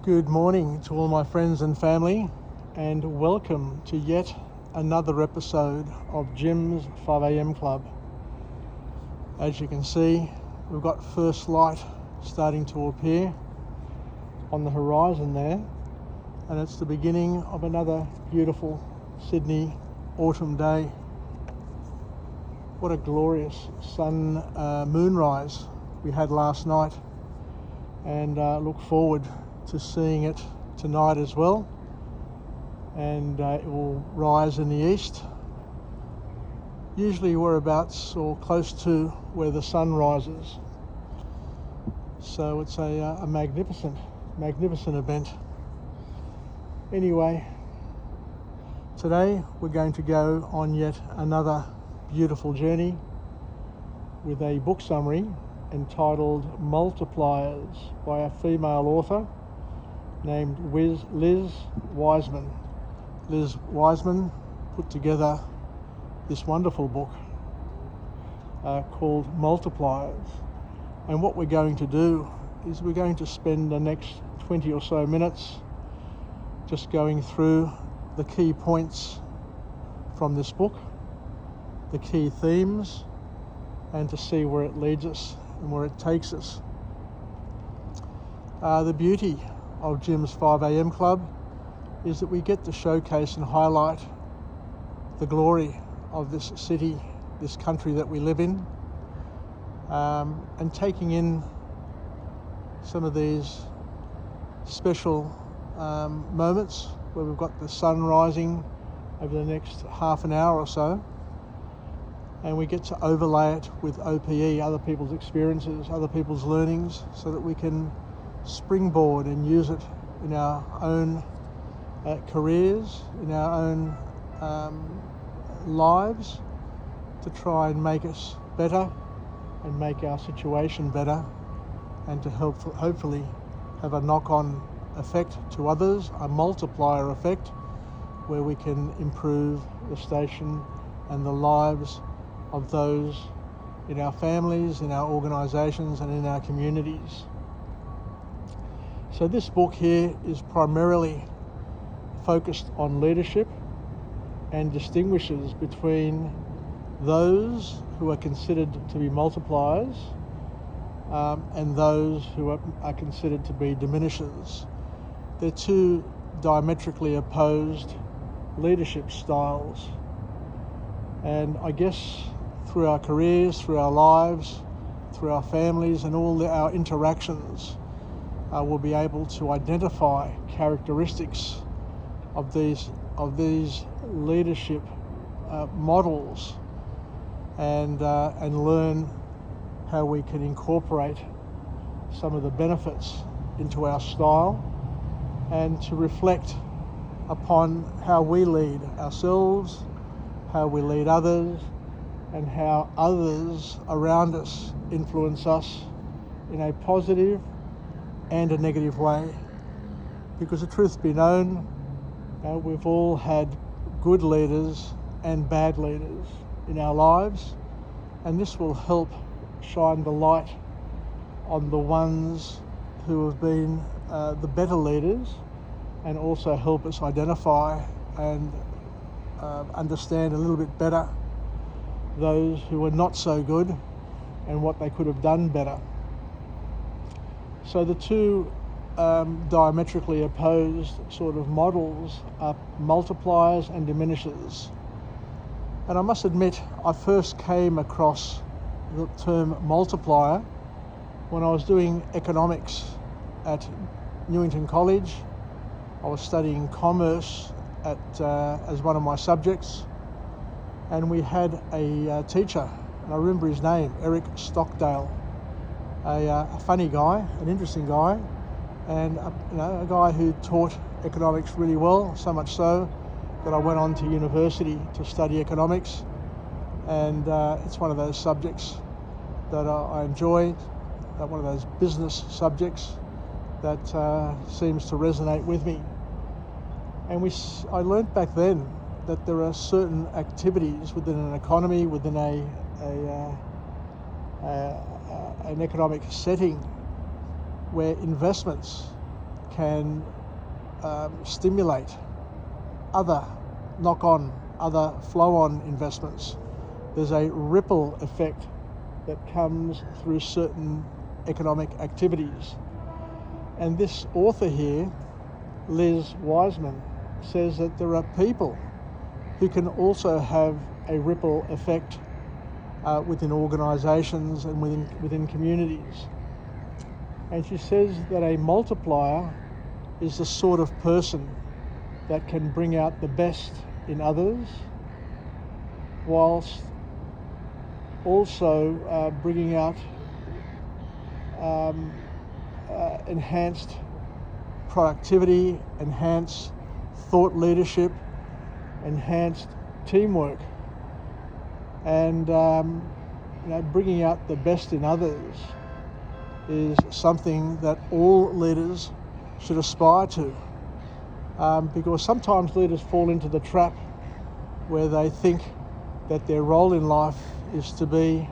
Good morning to all my friends and family, and welcome to yet another episode of Jim's 5am Club. As you can see, we've got first light starting to appear on the horizon there, and it's the beginning of another beautiful Sydney autumn day. What a glorious moonrise we had last night, and look forward to seeing it tonight as well, and it will rise in the east, usually whereabouts or close to where the sun rises. So it's a magnificent event. Anyway, today we're going to go on yet another beautiful journey with a book summary entitled Multipliers by a female author named Liz Wiseman. Liz Wiseman put together this wonderful book called Multipliers. And what we're going to do is we're going to spend the next 20 or so minutes just going through the key points from this book, the key themes, and to see where it leads us and where it takes us. The beauty of Jim's 5am Club is that we get to showcase and highlight the glory of this city, this country that we live in, and taking in some of these special moments where we've got the sun rising over the next half an hour or so, and we get to overlay it with OPE, other people's experiences, other people's learnings, so that we can springboard and use it in our own careers, in our own lives, to try and make us better and make our situation better, and to hopefully have a knock-on effect to others, a multiplier effect, where we can improve the station and the lives of those in our families, in our organisations and in our communities. So this book here is primarily focused on leadership and distinguishes between those who are considered to be multipliers and those who are considered to be diminishers. They're two diametrically opposed leadership styles. And I guess through our careers, through our lives, through our families and all our interactions, we'll be able to identify characteristics of these leadership models, and learn how we can incorporate some of the benefits into our style, and to reflect upon how we lead ourselves, how we lead others, and how others around us influence us in a positive and a negative way. Because the truth be known, we've all had good leaders and bad leaders in our lives, and this will help shine the light on the ones who have been the better leaders, and also help us identify and understand a little bit better those who were not so good and what they could have done better. So the two diametrically opposed sort of models are multipliers and diminishers. And I must admit, I first came across the term multiplier when I was doing economics at Newington College. I was studying commerce as one of my subjects, and we had a teacher, and I remember his name, Eric Stockdale, a funny guy, an interesting guy, and a guy who taught economics really well, so much so that I went on to university to study economics, and it's one of those subjects that I enjoy, one of those business subjects that seems to resonate with me. And I learnt back then that there are certain activities within an economy, within an economic setting, where investments can stimulate other knock-on, other flow-on investments. There's a ripple effect that comes through certain economic activities. And this author here, Liz Wiseman, says that there are people who can also have a ripple effect within organisations and within communities. And she says that a multiplier is the sort of person that can bring out the best in others, whilst also bringing out enhanced productivity, enhanced thought leadership, enhanced teamwork, and bringing out the best in others is something that all leaders should aspire to, because sometimes leaders fall into the trap where they think that their role in life is to be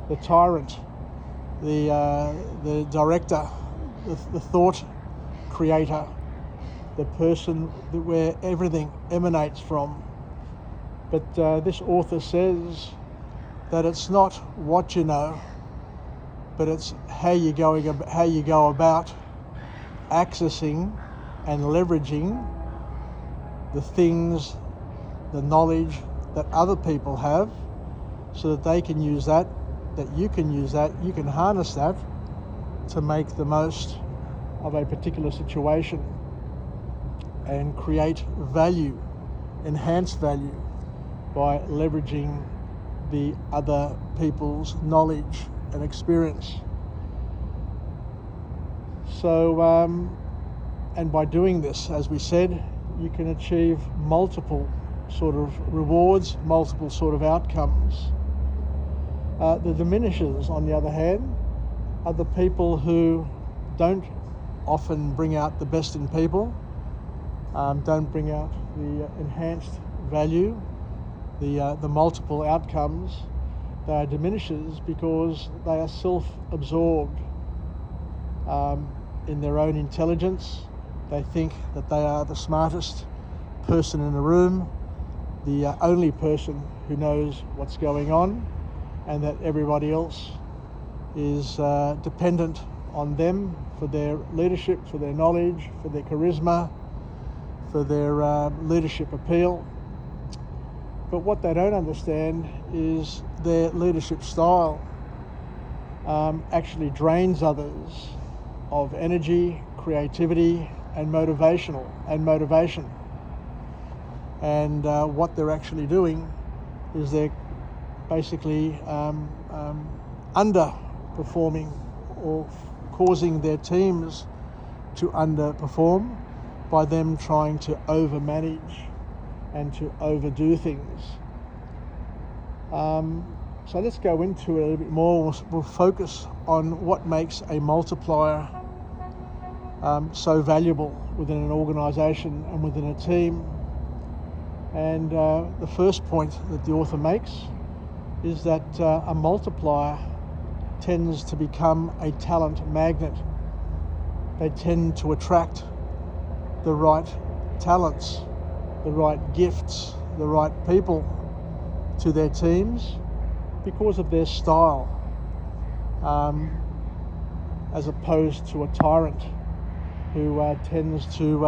the tyrant, the director, the thought creator, the person where everything emanates from. But this author says that it's not what you know, but it's how you go about accessing and leveraging the things, the knowledge that other people have, so that they can use that, that you can use that, you can harness that to make the most of a particular situation and create value, enhanced value, by leveraging the other people's knowledge and experience. So, and by doing this, as we said, you can achieve multiple sort of rewards, multiple sort of outcomes. The diminishers, on the other hand, are the people who don't often bring out the best in people, don't bring out the enhanced value, the multiple outcomes. They are diminishers because they are self-absorbed in their own intelligence. They think that they are the smartest person in the room, the only person who knows what's going on, and that everybody else is dependent on them for their leadership, for their knowledge, for their charisma, for their leadership appeal. But what they don't understand is their leadership style actually drains others of energy, creativity, and motivation. And what they're actually doing is they're basically underperforming or causing their teams to underperform by them trying to overmanage and to overdo things. So let's go into it a little bit more. We'll focus on what makes a multiplier so valuable within an organisation and within a team. And the first point that the author makes is that a multiplier tends to become a talent magnet. They tend to attract the right talents, the right gifts, the right people to their teams because of their style, as opposed to a tyrant who tends to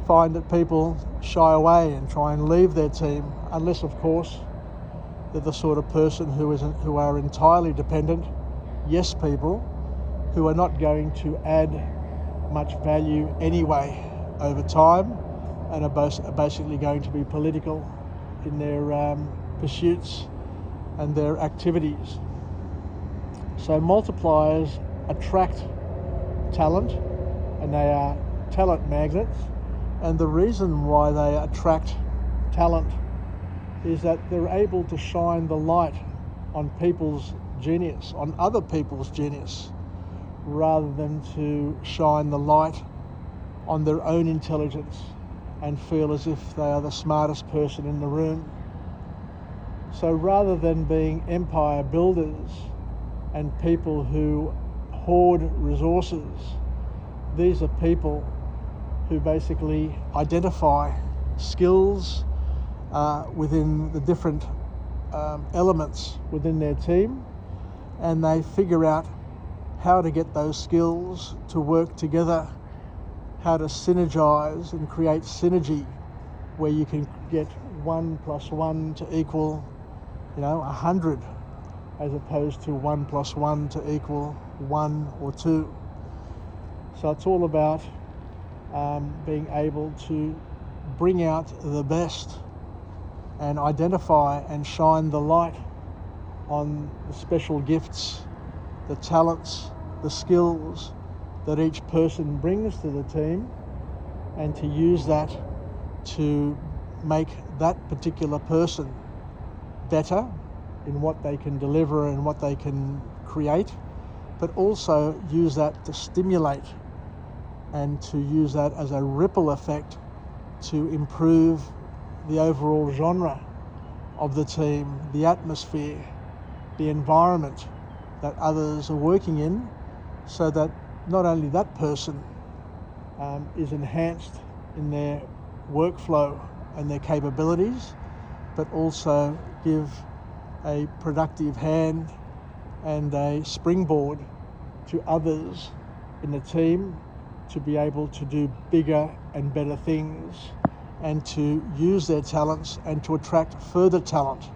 find that people shy away and try and leave their team, unless, of course, they're the sort of person who are entirely dependent, yes people, who are not going to add much value anyway over time and are basically going to be political in their pursuits and their activities. So multipliers attract talent, and they are talent magnets. And the reason why they attract talent is that they're able to shine the light on people's genius, on other people's genius, rather than to shine the light on their own intelligence and feel as if they are the smartest person in the room. So rather than being empire builders and people who hoard resources these are people who basically identify skills within the different elements within their team, and they figure out how to get those skills to work together, how to synergize and create synergy where you can get 1 + 1 to equal 100, as opposed to 1 + 1 to equal 1 or 2. So it's all about being able to bring out the best and identify and shine the light on the special gifts, the talents, the skills that each person brings to the team, and to use that to make that particular person better in what they can deliver and what they can create, but also use that to stimulate and to use that as a ripple effect to improve the overall genre of the team, the atmosphere, the environment that others are working in, so that not only that person is enhanced in their workflow and their capabilities, but also give a productive hand and a springboard to others in the team to be able to do bigger and better things, and to use their talents and to attract further talent.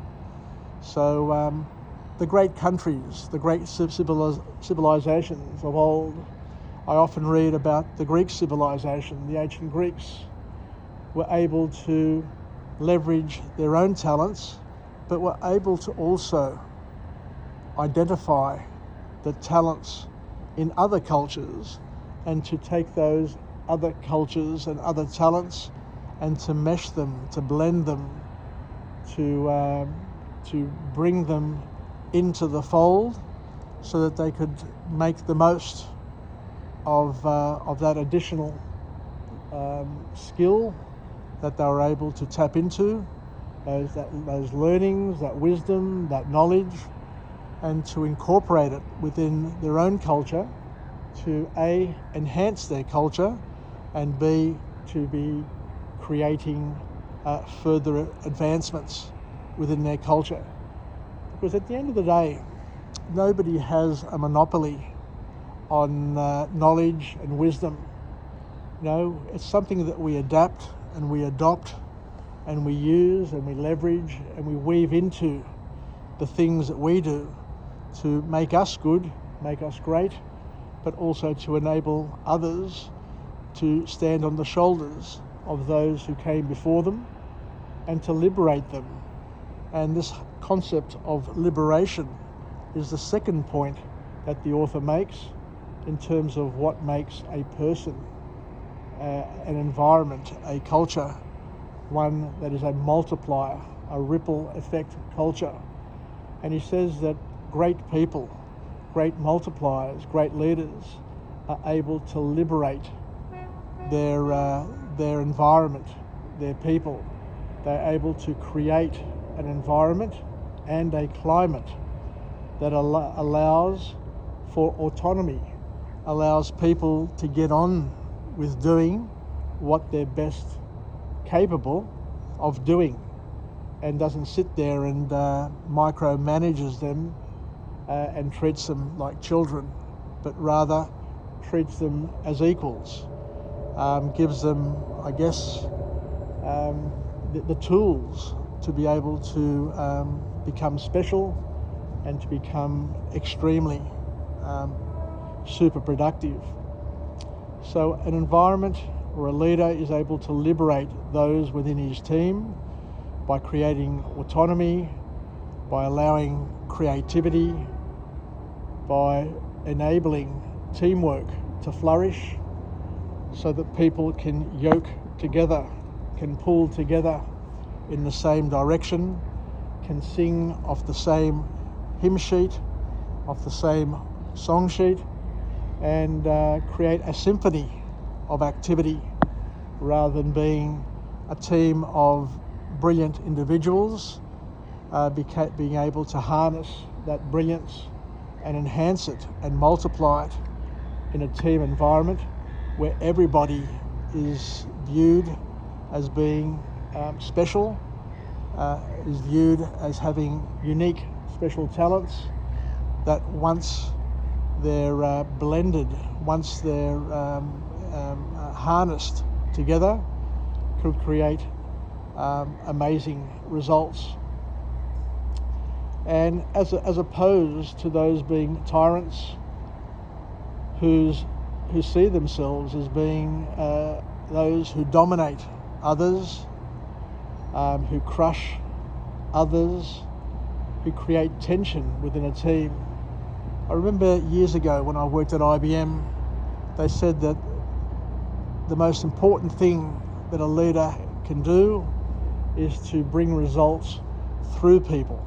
So the great countries, the great civilizations of old, I often read about the Greek civilization. The ancient Greeks were able to leverage their own talents, but were able to also identify the talents in other cultures and to take those other cultures and other talents and to mesh them, to blend them, to bring them into the fold so that they could make the most of that additional skill that they were able to tap into, those learnings, that wisdom, that knowledge, and to incorporate it within their own culture to A, enhance their culture, and B, to be creating further advancements within their culture. Because at the end of the day, nobody has a monopoly on knowledge and wisdom. It's something that we adapt and we adopt and we use and we leverage and we weave into the things that we do to make us good, make us great, but also to enable others to stand on the shoulders of those who came before them and to liberate them. And this concept of liberation is the second point that the author makes in terms of what makes a person, an environment, a culture, one that is a multiplier, a ripple effect culture. And he says that great people, great multipliers, great leaders are able to liberate their environment, their people. They're able to create an environment and a climate that allows for autonomy, allows people to get on with doing what they're best capable of doing, and doesn't sit there and micromanages them and treats them like children, but rather treats them as equals, gives them, I guess, the tools to be able to become special and to become extremely super productive. So an environment or a leader is able to liberate those within his team by creating autonomy, by allowing creativity, by enabling teamwork to flourish so that people can yoke together, can pull together in the same direction, can sing off the same hymn sheet, off the same song sheet, and create a symphony of activity rather than being a team of brilliant individuals, being able to harness that brilliance and enhance it and multiply it in a team environment where everybody is viewed as being special, is viewed as having unique special talents that once they're blended, once they're harnessed together, could create amazing results. And as opposed to those being tyrants who see themselves as being those who dominate others, who crush others, who create tension within a team. I remember years ago when I worked at IBM, they said that the most important thing that a leader can do is to bring results through people.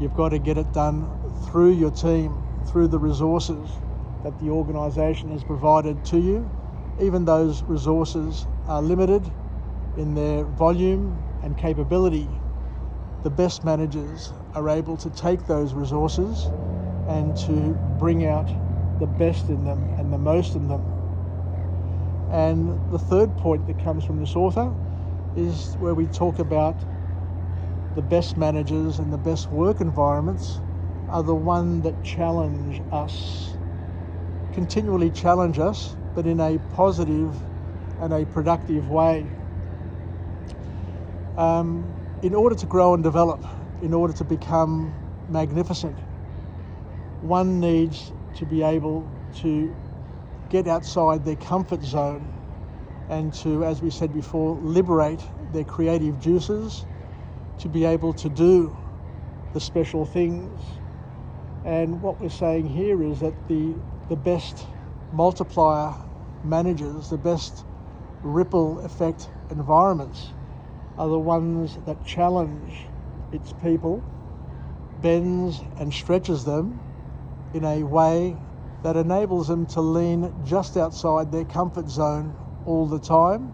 You've got to get it done through your team, through the resources that the organisation has provided to you. Even those resources are limited in their volume and capability. The best managers are able to take those resources and to bring out the best in them and the most in them. And the third point that comes from this author is where we talk about the best managers and the best work environments are the ones that challenge us, continually challenge us, but in a positive and a productive way. In order to grow and develop, in order to become magnificent, one needs to be able to get outside their comfort zone and to, as we said before, liberate their creative juices to be able to do the special things. And what we're saying here is that the best multiplier managers, the best ripple effect environments are the ones that challenge its people, bends and stretches them in a way that enables them to lean just outside their comfort zone all the time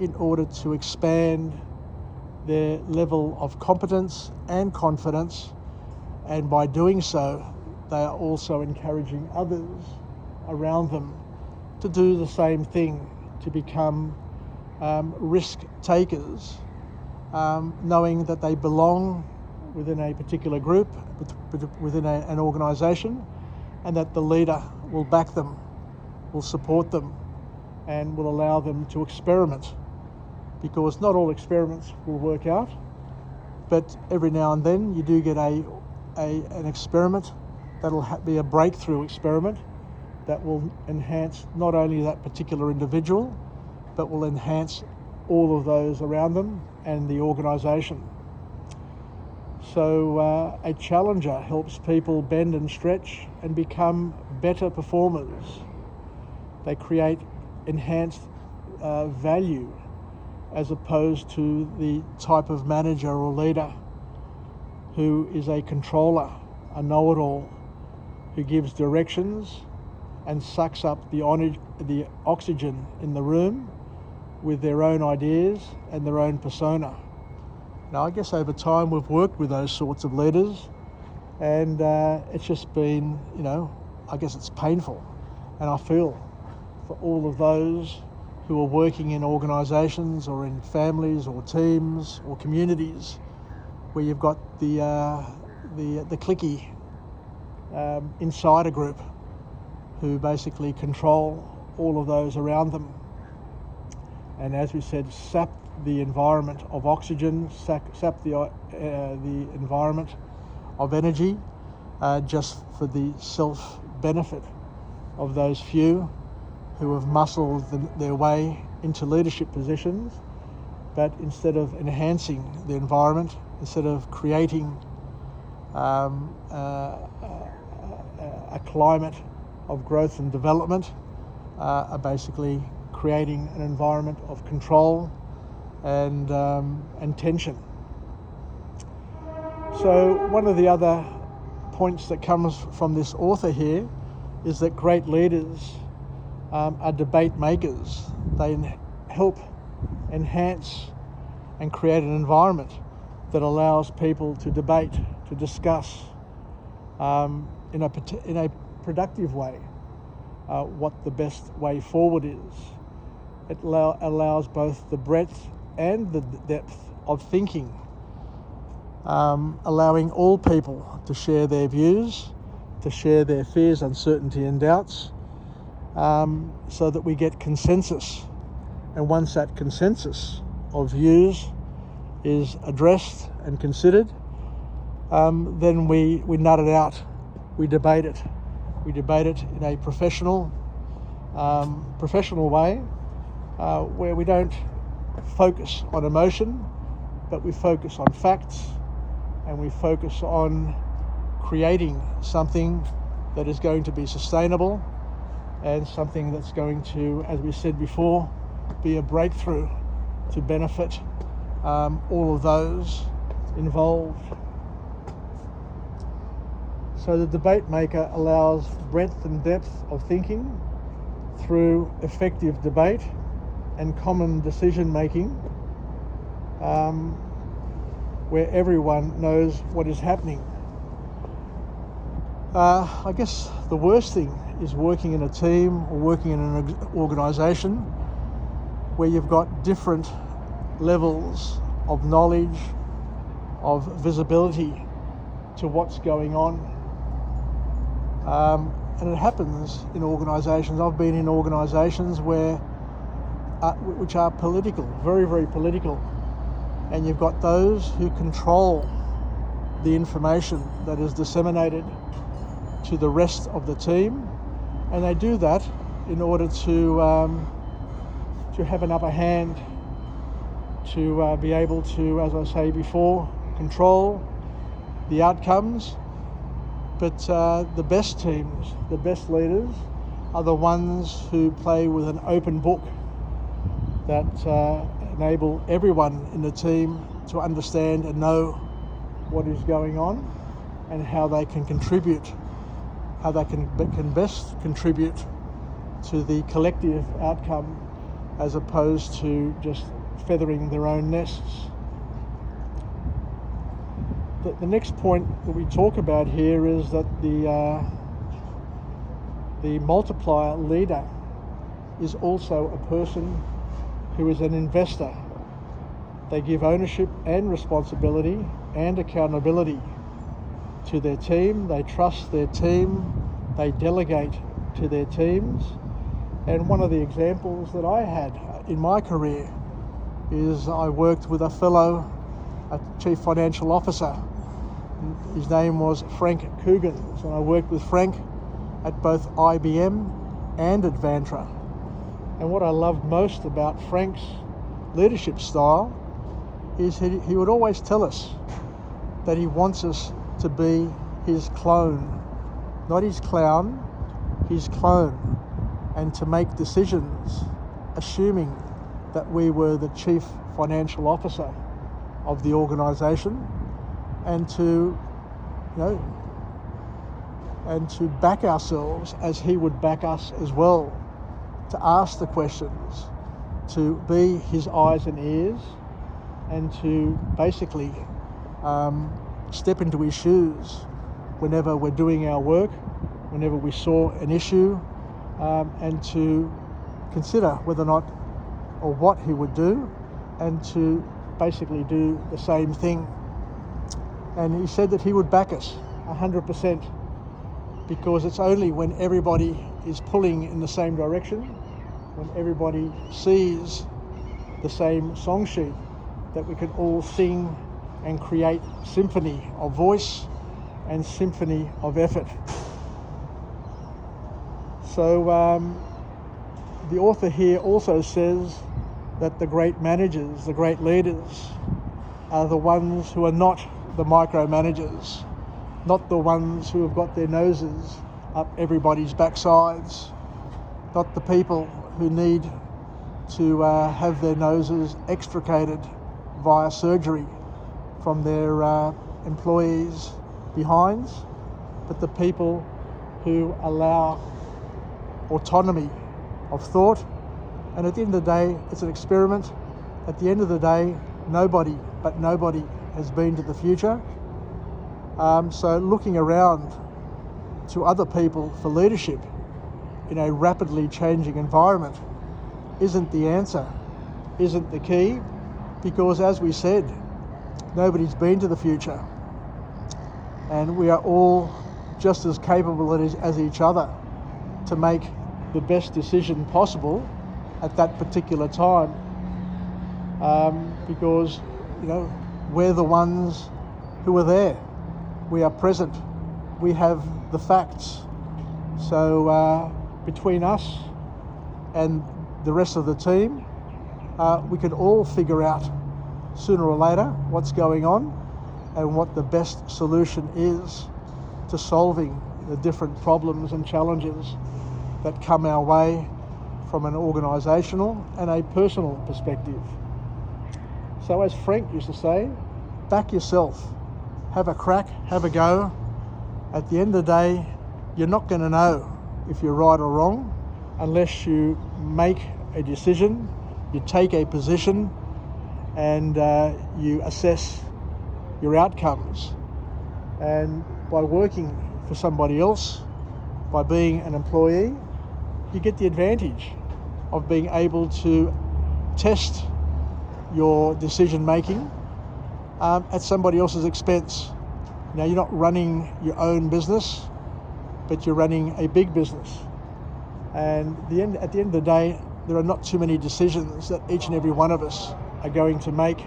in order to expand their level of competence and confidence, and by doing so they are also encouraging others around them to do the same thing, to become risk takers, knowing that they belong within a particular group, within an organisation, and that the leader will back them, will support them, and will allow them to experiment, because not all experiments will work out, but every now and then you do get an experiment that'll be a breakthrough experiment that will enhance not only that particular individual, but will enhance all of those around them and the organisation. So a challenger helps people bend and stretch and become better performers. They create enhanced value, as opposed to the type of manager or leader who is a controller, a know-it-all, who gives directions and sucks up the oxygen in the room with their own ideas and their own persona. Now, I guess over time we've worked with those sorts of leaders, and it's just been, I guess it's painful. And I feel for all of those who are working in organisations or in families or teams or communities where you've got the cliquey insider group who basically control all of those around them. And as we said, sap the environment of oxygen, sap the environment of energy, just for the self-benefit of those few who have muscled their way into leadership positions, but instead of enhancing the environment, instead of creating a climate of growth and development, are basically creating an environment of control and tension. So one of the other points that comes from this author here is that great leaders are debate makers. They help enhance and create an environment that allows people to debate, to discuss in a productive way. what the best way forward is. It allows both the breadth and the depth of thinking, allowing all people to share their views, to share their fears, uncertainty and doubts, so that we get consensus. And once that consensus of views is addressed and considered, then we nut it out, we debate it. We debate it in a professional way, where we don't focus on emotion, but we focus on facts, and we focus on creating something that is going to be sustainable and something that's going to, as we said before, be a breakthrough to benefit all of those involved. So the debate maker allows breadth and depth of thinking through effective debate and common decision making, where everyone knows what is happening. I guess the worst thing is working in a team or working in an organisation where you've got different levels of knowledge, of visibility to what's going on. And it happens in organisations. I've been in organisations which are political, very, very political. And you've got those who control the information that is disseminated to the rest of the team. And they do that in order to have an upper hand, to be able to, as I say before, control the outcomes. But the best teams, the best leaders, are the ones who play with an open book that enable everyone in the team to understand and know what is going on and how they can contribute, how they can best contribute to the collective outcome, as opposed to just feathering their own nests. The next point that we talk about here is that the multiplier leader is also a person who is an investor. They give ownership and responsibility and accountability to their team. They trust their team. They delegate to their teams. And one of the examples that I had in my career is I worked with a chief financial officer. His name was Frank Coogan's, and I worked with Frank at both IBM and at Vantra. And what I loved most about Frank's leadership style is he would always tell us that he wants us to be his clone, not his clown, his clone, and to make decisions assuming that we were the chief financial officer of the organisation, and to back ourselves as he would back us as well, to ask the questions, to be his eyes and ears, and to basically step into his shoes whenever we're doing our work, whenever we saw an issue, and to consider whether or not or what he would do, and to basically do the same thing. And he said that he would back us 100%, because it's only when everybody is pulling in the same direction, when everybody sees the same song sheet, that we can all sing and create symphony of voice and symphony of effort. So the author here also says that the great managers, the great leaders, are the ones who are not the micromanagers, not the ones who have got their noses up everybody's backsides, not the people who need to have their noses extricated via surgery from their employees' behinds, but the people who allow autonomy of thought. And at the end of the day, it's an experiment. At the end of the day, nobody has been to the future. So looking around to other people for leadership in a rapidly changing environment isn't the answer, isn't the key, because as we said, nobody's been to the future, and we are all just as capable as each other to make the best decision possible at that particular time, because we're the ones who are there. We are present. We have the facts. So between us and the rest of the team, we can all figure out sooner or later what's going on and what the best solution is to solving the different problems and challenges that come our way from an organisational and a personal perspective. So as Frank used to say, back yourself, have a crack, have a go. At the end of the day, you're not going to know if you're right or wrong unless you make a decision, you take a position, and you assess your outcomes. And by working for somebody else, by being an employee, you get the advantage of being able to test your decision making at somebody else's expense. Now, you're not running your own business, but you're running a big business. And at the end of the day, there are not too many decisions that each and every one of us are going to make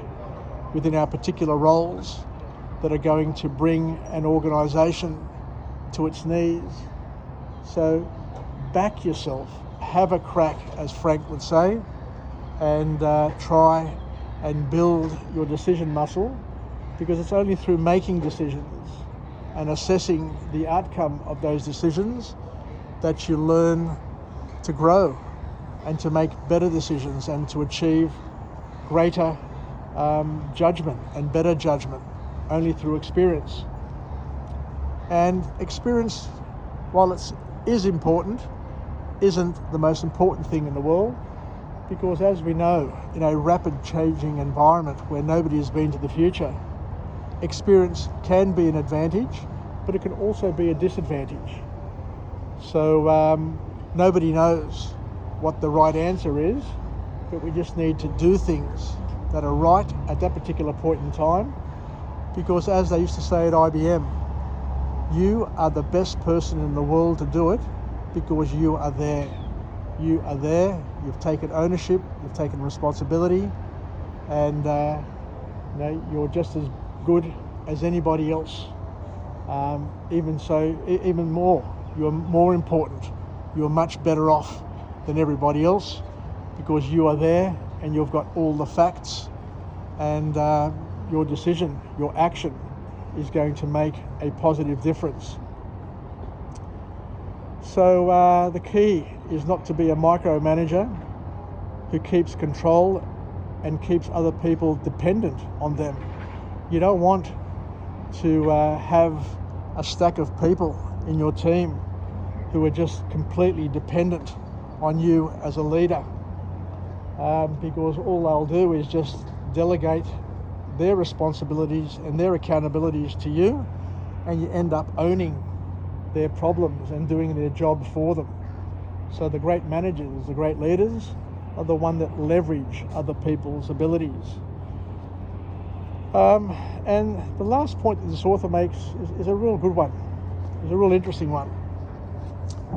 within our particular roles that are going to bring an organisation to its knees. So back yourself, have a crack, as Frank would say, and try and build your decision muscle, because it's only through making decisions and assessing the outcome of those decisions that you learn to grow and to make better decisions and to achieve greater judgment and better judgment, only through experience. And experience, while it is important, isn't the most important thing in the world, because as we know, in a rapid changing environment where nobody has been to the future, experience can be an advantage, but it can also be a disadvantage. So nobody knows what the right answer is, but we just need to do things that are right at that particular point in time, because as they used to say at IBM, you are the best person in the world to do it because you are there. You are there, you've taken ownership, you've taken responsibility, and you're just as good as anybody else. Even more, you're more important. You're much better off than everybody else because you are there and you've got all the facts, and your decision, your action is going to make a positive difference. So the key is not to be a micromanager who keeps control and keeps other people dependent on them. You don't want to have a stack of people in your team who are just completely dependent on you as a leader, because all they'll do is just delegate their responsibilities and their accountabilities to you, and you end up owning their problems and doing their job for them. So the great managers, the great leaders, are the one that leverage other people's abilities. And the last point that this author makes is a real good one. It's a real interesting one,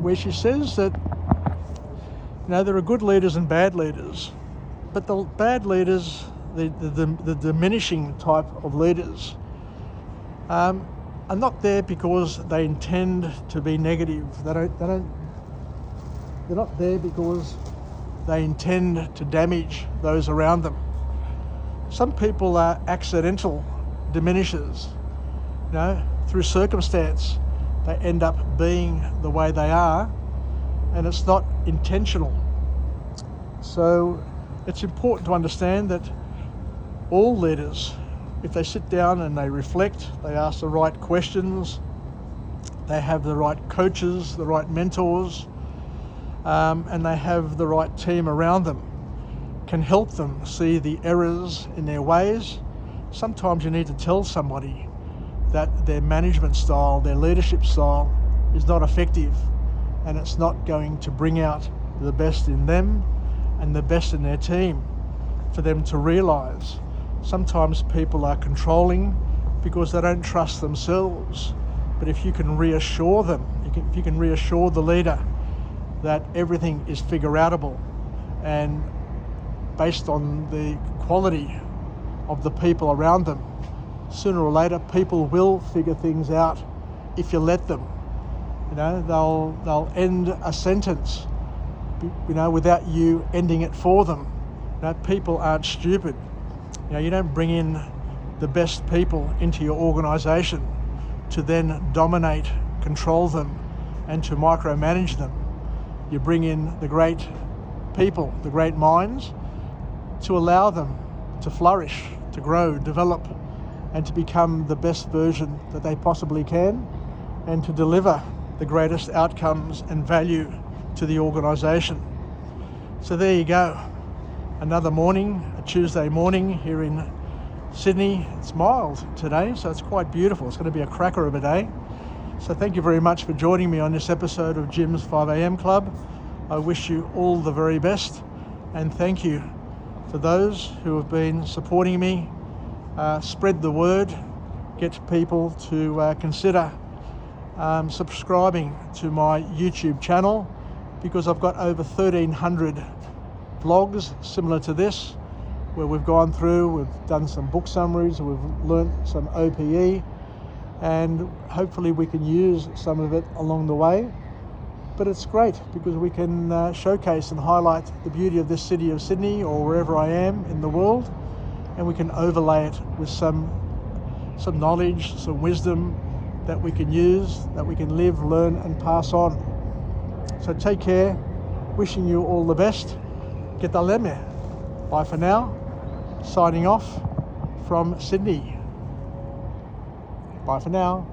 where she says that there are good leaders and bad leaders, but the bad leaders, the diminishing type of leaders, are not there because they intend to be negative. They're not there because they intend to damage those around them. Some people are accidental diminishers. Through circumstance, they end up being the way they are, and it's not intentional. So it's important to understand that all leaders, if they sit down and they reflect, they ask the right questions, they have the right coaches, the right mentors, and they have the right team around them, can help them see the errors in their ways. Sometimes you need to tell somebody that their management style, their leadership style is not effective, and it's not going to bring out the best in them and the best in their team for them to realise. Sometimes people are controlling because they don't trust themselves. But if you can reassure them, if you can reassure the leader that everything is figure-outable and based on the quality of the people around them, sooner or later people will figure things out if you let them. You know, they'll end a sentence, you know, without you ending it for them. You know, people aren't stupid. You know, you don't bring in the best people into your organisation to then dominate, control them, and to micromanage them. You bring in the great people, the great minds, to allow them to flourish, to grow, develop, and to become the best version that they possibly can, and to deliver the greatest outcomes and value to the organisation. So there you go. Another morning, a Tuesday morning here in Sydney. It's mild today, so it's quite beautiful. It's going to be a cracker of a day. So thank you very much for joining me on this episode of Jim's 5am Club. I wish you all the very best, and thank you for those who have been supporting me. Spread the word, get people to consider subscribing to my YouTube channel, because I've got over 1,300 vlogs similar to this, where we've gone through, we've done some book summaries, we've learnt some OPE, and hopefully we can use some of it along the way. But it's great because we can showcase and highlight the beauty of this city of Sydney, or wherever I am in the world, and we can overlay it with some knowledge, some wisdom that we can use, that we can live, learn and pass on. So take care, wishing you all the best. Get the leme. Bye for now. Signing off from Sydney. Bye for now.